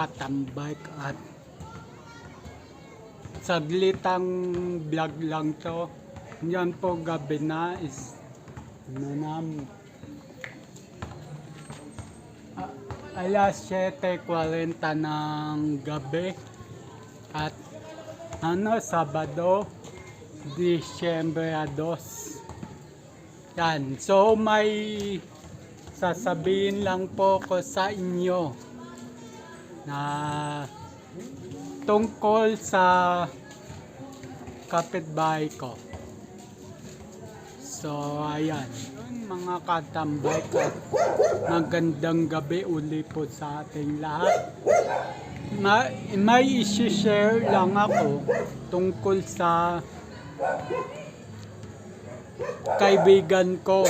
katambike at saglitang vlog lang to. Yan po gabi na is alas 7:40 ng gabi at Sabado, Disyembre 2. Yan. So may sasabihin lang po ko sa inyo na tungkol sa kapitbahay ko. So ayan, yun, mga katambay at magandang gabi uli po sa ating lahat. May isi-share lang ako tungkol sa kaibigan ko.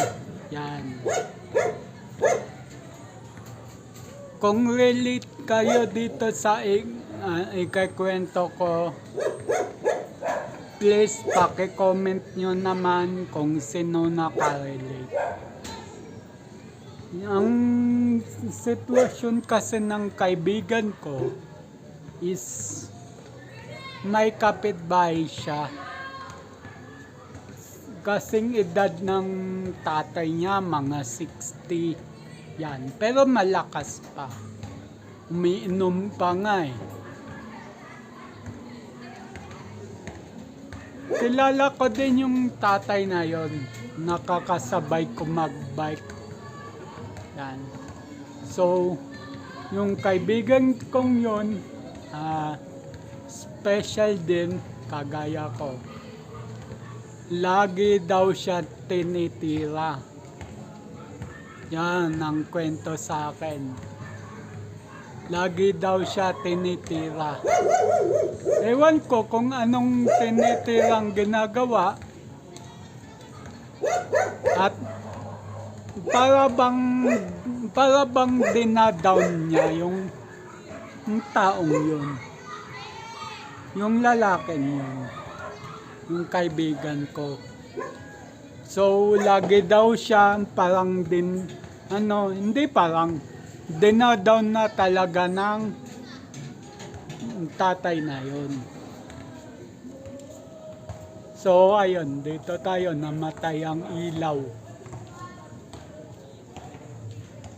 Yan. Kung relate kayo dito sa ikakwento ko, please paki-comment nyo naman kung sino nakarelate. Ang sitwasyon kasi ng kaibigan ko is may kapitbahay siya. Kasing edad ng tatay niya, mga 60. Yan. Pero malakas pa. Umiinom pa nga eh. Kilala ko din yung tatay na yon. Nakakasabay ko mag-bike. Yan. So, yung kaibigan kong yon, special din, kagaya ko. Lagi daw siya tinitira. Yan ang kwento sa akin. Lagi daw siya tinitira. Ewan ko kung anong tinitirang ginagawa. At para bang dinadown niya yung taong yun. Yung lalaki yun. Yung kaibigan ko. So, lagi daw siya parang hindi parang dinadown na talaga ng tatay na yun. So, ayun, dito tayo, namatay ang ilaw.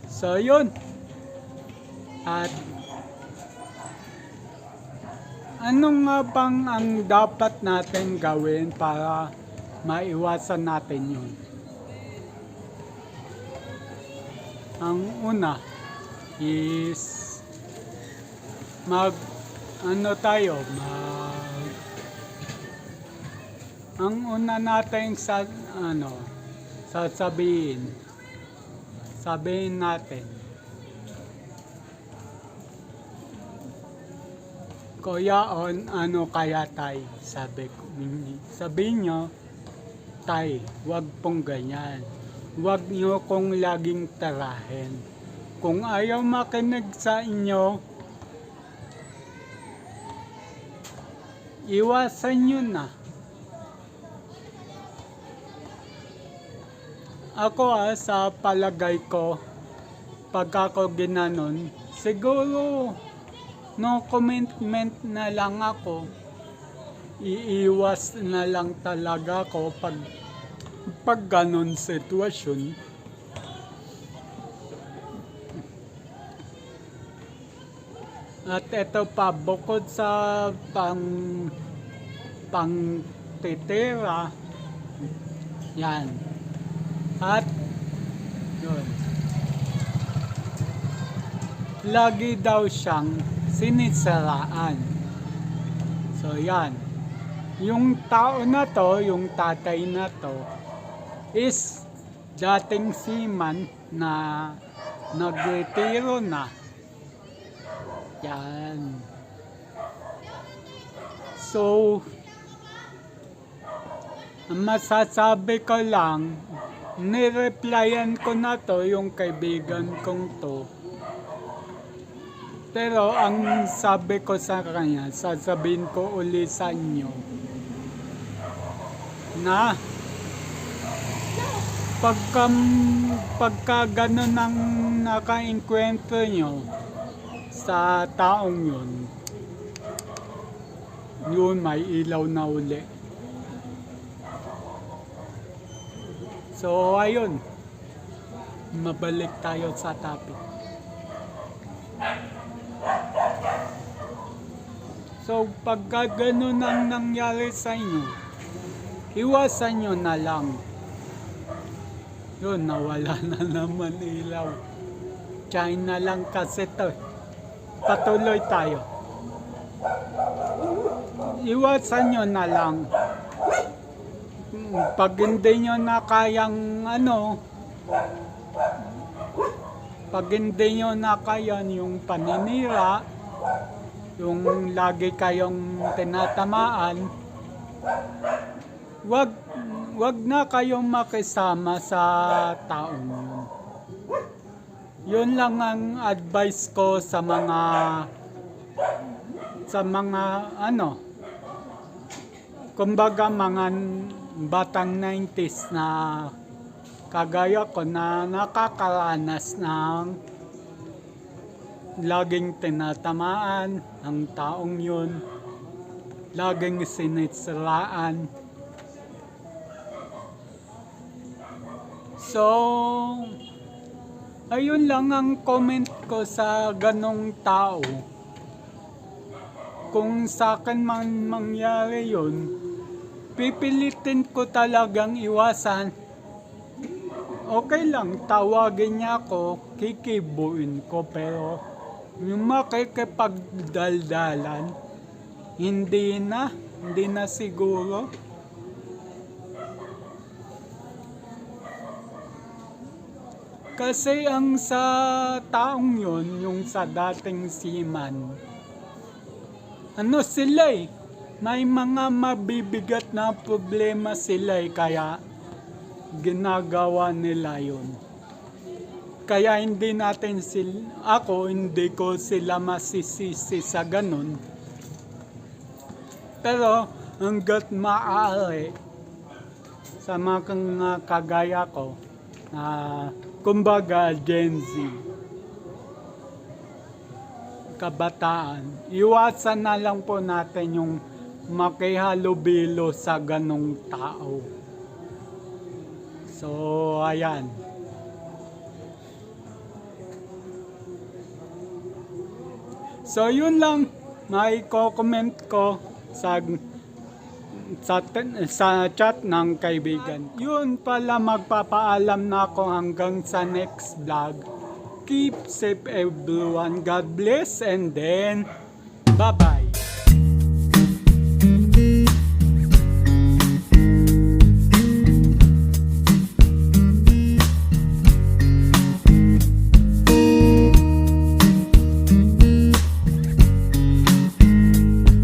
So, yun. At ano nga bang ang dapat natin gawin para maiwasan natin yun? Ang una is ang una natin sabihin natin, Kuya, ano kaya tay? Sabihin nyo, tay, wag pong ganyan. Wag nyo kong laging tarahin. Kung ayaw makinig sa inyo, iwasan nyo na. Ako sa palagay ko, pag ako ginanon, siguro no commitment na lang ako. Iiwas na lang talaga ako pag ganon sitwasyon. At ito pa, bukod sa pangtitira, yan. At yun, lagi daw siyang sinisiraan. So yan, yung tao na to, yung tatay na to, is dating seaman na nagretiro na. Yan. So, masasabi ko lang, nireplyan ko na to yung kaibigan kong to. Pero ang sabi ko sa kanya, sasabihin ko uli sa inyo na pagka gano'n ang naka-enkwentro nyo, sa taong yun may ilaw na uli. So ayun, mabalik tayo sa topic. So pagka ganun ang nangyari sa inyo, iwasan nyo na lang. Yun, nawala na naman ilaw. China lang kasi to. Patuloy tayo. Iwasan nyo na lang. Pag hindi nyo na kayang pag hindi nyo na kayan yung paninira, yung lagi kayong tinatamaan, wag na kayong makisama sa taong yun. Yun lang ang advice ko sa mga kumbaga mga batang 90s na kagaya ko na nakakaranas ng laging tinatamaan ang taong yun, laging sinisiraan. So, ayun lang ang comment ko sa ganong tao. Kung sa akin man mangyari yun, pipilitin ko talagang iwasan. Okay lang, tawagin niya ako, kikibuin ko, pero yung makikipagdaldalan, hindi na siguro. Kasi ang sa taong yun, yung sa dating seaman, sila may mga mabibigat na problema sila kaya ginagawa nila yun. Kaya hindi ko sila masisisi sa ganun. Pero hanggat maaari sa mga kagaya ko, kumbaga Gen Z, kabataan, iwasan na lang po natin yung makihalubilo sa ganong tao. So, ayan. So, yun lang. May comment ko sa chat ng kaibigan. Yun pala, magpapaalam na ako hanggang sa next vlog. Keep safe everyone. God bless and then bye-bye.